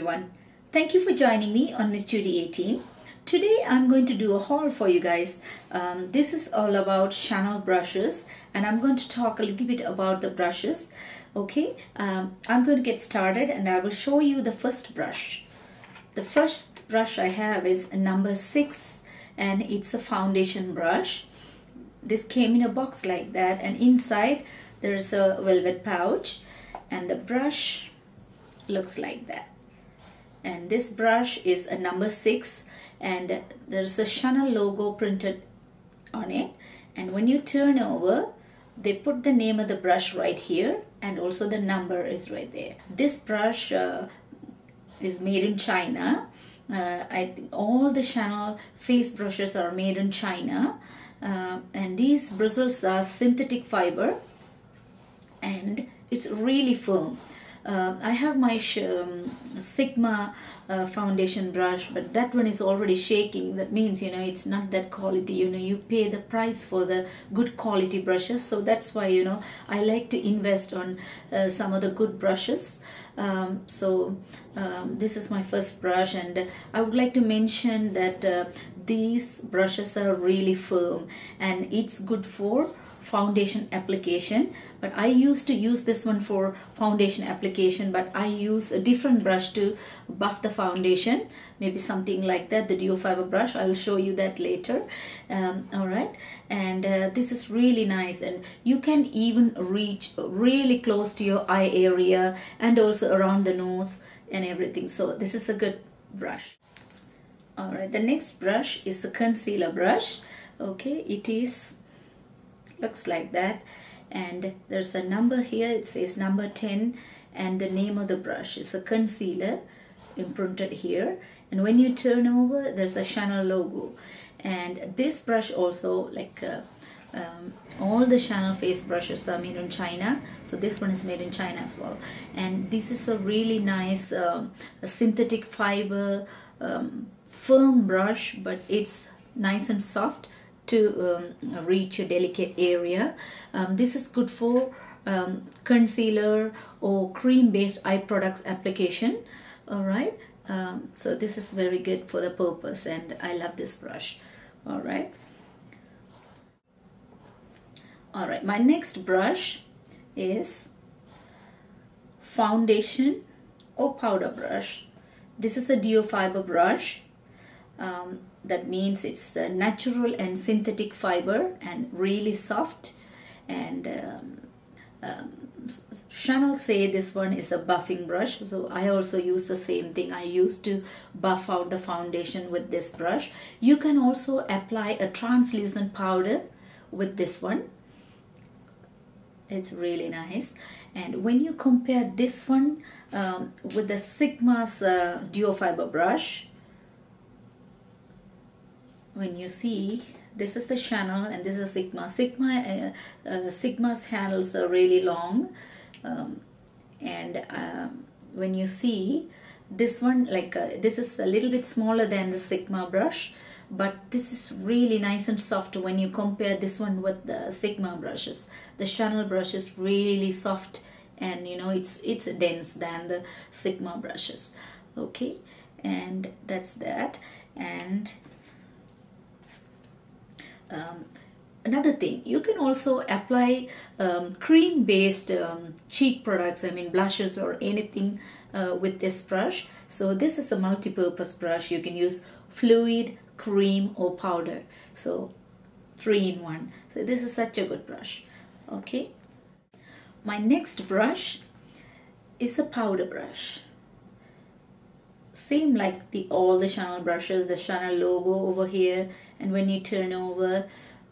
everyone. Thank you for joining me on Miss Judy 18. Today I'm going to do a haul for you guys. This is all about Chanel brushes and I'm going to talk a little bit about the brushes. Okay, I'm going to get started and I will show you the first brush. The first brush I have is number 6 and it's a foundation brush. This came in a box like that and inside there's a velvet pouch and the brush looks like that. And this brush is a number 6 and there's a Chanel logo printed on it, and when you turn over they put the name of the brush right here and also the number is right there. This brush is made in China. I think all the Chanel face brushes are made in China, and these bristles are synthetic fiber and it's really firm. I have my Sigma foundation brush, but that one is already shaking. That means, you know, it's not that quality. You know, you pay the price for the good quality brushes, so that's why, you know, I like to invest on some of the good brushes. This is my first brush, and I would like to mention that these brushes are really firm and it's good for foundation application. But I used to use this one for foundation application, but I use a different brush to buff the foundation, maybe something like that, the Duo Fiber brush. I will show you that later. Alright, and this is really nice, and you can even reach really close to your eye area and also around the nose and everything, so this is a good brush. Alright, the next brush is the concealer brush. Okay, it is looks like that, and there's a number here. It says number 10 and the name of the brush is a concealer imprinted here, and when you turn over there's a Chanel logo. And this brush also, like all the Chanel face brushes are made in China, so this one is made in China as well. And this is a really nice synthetic fiber firm brush, but it's nice and soft to reach a delicate area. This is good for concealer or cream based eye products application. Alright, so this is very good for the purpose and I love this brush. Alright, my next brush is foundation or powder brush. This is a Duo Fiber brush. That means it's natural and synthetic fiber and really soft, and Chanel say this one is a buffing brush, so I also use the same thing. I used to buff out the foundation with this brush. You can also apply a translucent powder with this one. It's really nice. And when you compare this one with the Sigma's Duo Fiber brush, when you see, this is the Chanel and this is Sigma. Sigma's handles are really long, when you see this one, like this is a little bit smaller than the Sigma brush, but this is really nice and soft when you compare this one with the Sigma brushes. The Chanel brush is really soft and, you know, it's dense than the Sigma brushes. Okay, and that's that. And another thing, you can also apply cream based cheek products, I mean blushes or anything with this brush. So this is a multi-purpose brush. You can use fluid, cream or powder, so 3 in 1. So this is such a good brush. Okay, my next brush is a powder brush. Same like all the Chanel brushes, the Chanel logo over here, and when you turn over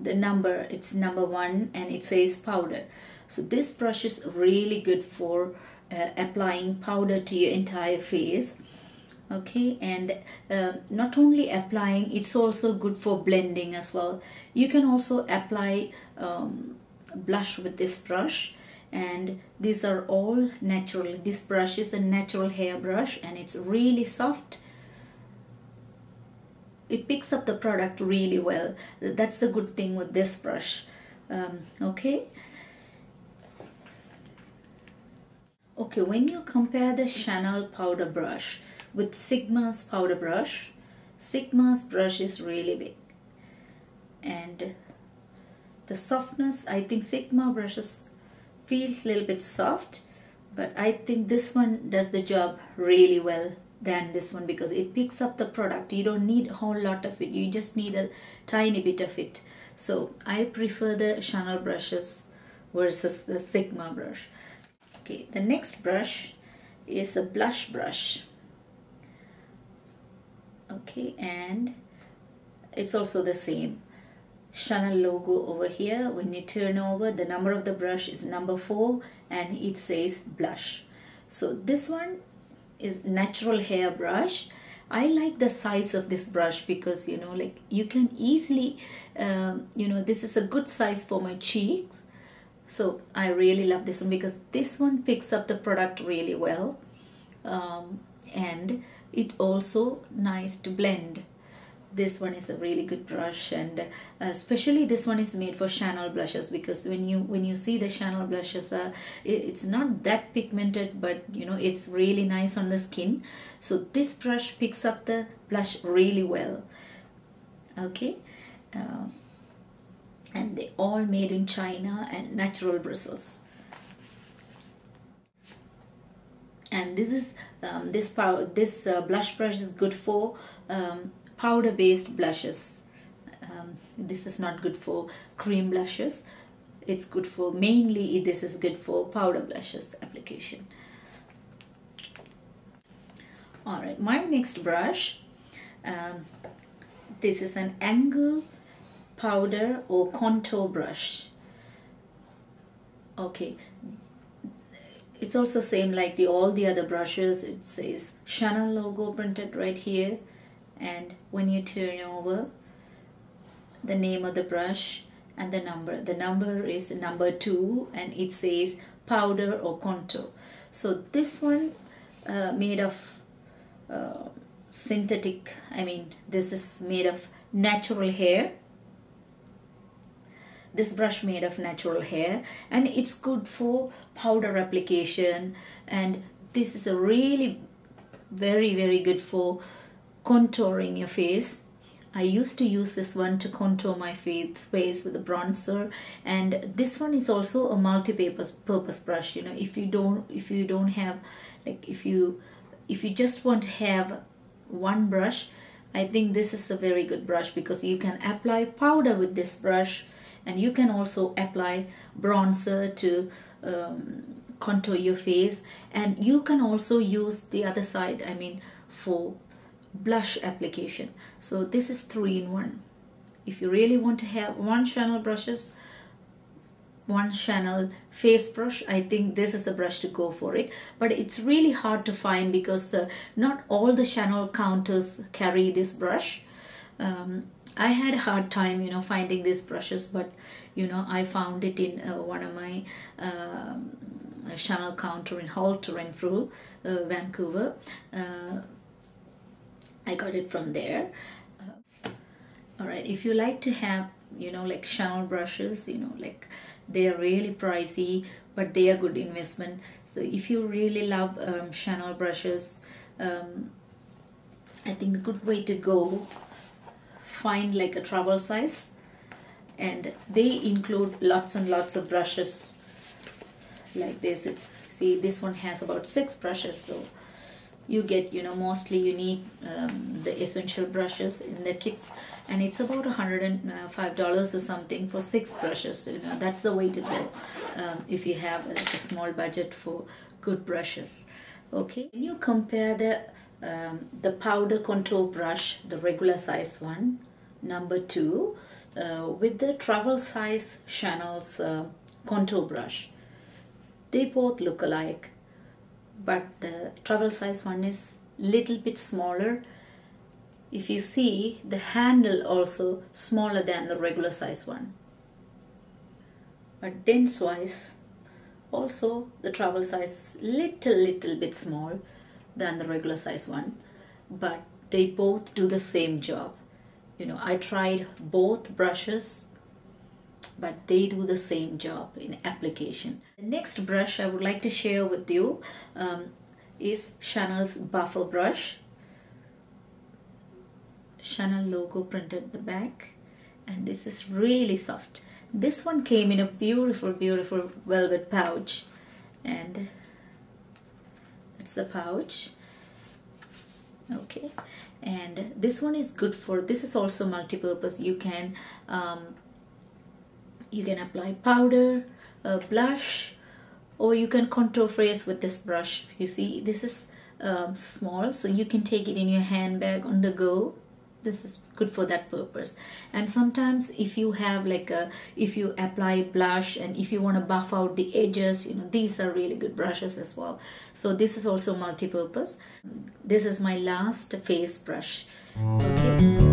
the number, it's number 1 and it says powder. So this brush is really good for applying powder to your entire face. Okay, and not only applying, it's also good for blending as well. You can also apply blush with this brush, and these are all natural. This brush is a natural hair brush and it's really soft. It picks up the product really well. That's the good thing with this brush. Okay, Okay, when you compare the Chanel powder brush with Sigma's powder brush, Sigma's brush is really big, and the softness, I think Sigma brushes feels a little bit soft, but I think this one does the job really well than this one, because it picks up the product. You don't need a whole lot of it, you just need a tiny bit of it. So I prefer the Chanel brushes versus the Sigma brush. Okay, the next brush is a blush brush. Okay, and it's also the same Chanel logo over here. When you turn over, the number of the brush is number 4 and it says blush. So this one is natural hair brush. I like the size of this brush because, you know, like you can easily, you know, this is a good size for my cheeks. So I really love this one because this one picks up the product really well, and it also nice to blend. This one is a really good brush, and especially this one is made for Chanel blushes, because when you see the Chanel blushes, it's not that pigmented, but you know, it's really nice on the skin. So this brush picks up the blush really well. Okay, and they all made in China and natural bristles. And this is this blush brush is good for powder based blushes. This is not good for cream blushes. It's good for, mainly this is good for powder blushes application. Alright, my next brush, this is an angle powder or contour brush. Okay, it's also same like all the other brushes. It says Chanel logo printed right here, and when you turn over, the name of the brush and the number is number 2, and it says powder or contour. So this one made of synthetic, I mean this is made of natural hair. This brush made of natural hair, and it's good for powder application, and this is a really very good for contouring your face. I used to use this one to contour my face with a bronzer, and this one is also a multi-purpose brush. You know, if you don't have, like if you just want to have one brush, I think this is a very good brush, because you can apply powder with this brush, and you can also apply bronzer to contour your face, and you can also use the other side, I mean for blush application. So this is 3-in-1. If you really want to have one Chanel brushes, one Chanel face brush, I think this is the brush to go for it. But it's really hard to find, because not all the Chanel counters carry this brush. I had a hard time, you know, finding these brushes, but you know, I found it in one of my Chanel counter in Halter and Fru, Vancouver. I got it from there. Alright, if you like to have, you know, like Chanel brushes, you know, like they are really pricey, but they are good investment. So if you really love Chanel brushes, I think a good way to go, find like a travel size, and they include lots and lots of brushes like this. It's, see, this one has about 6 brushes, so you get, you know, mostly you need the essential brushes in the kits, and it's about $105 or something for 6 brushes. You know, that's the way to go if you have like a small budget for good brushes. Okay, when you compare the powder contour brush, the regular size one, number 2, with the travel size Chanel's contour brush, they both look alike, but the travel size one is little bit smaller. If you see, the handle also smaller than the regular size one, but dense wise also the travel size is little bit small than the regular size one, but they both do the same job. You know, I tried both brushes but they do the same job in application. The next brush I would like to share with you is Chanel's buffer brush. Chanel logo printed at the back, and this is really soft. This one came in a beautiful velvet pouch, and it's the pouch. Okay, and this one is good for, this is also multi-purpose. You can apply powder, blush, or you can contour face with this brush. You see, this is small, so you can take it in your handbag on the go. This is good for that purpose. And sometimes if you have if you apply blush and if you want to buff out the edges, these are really good brushes as well. So this is also multi-purpose. This is my last face brush. Okay.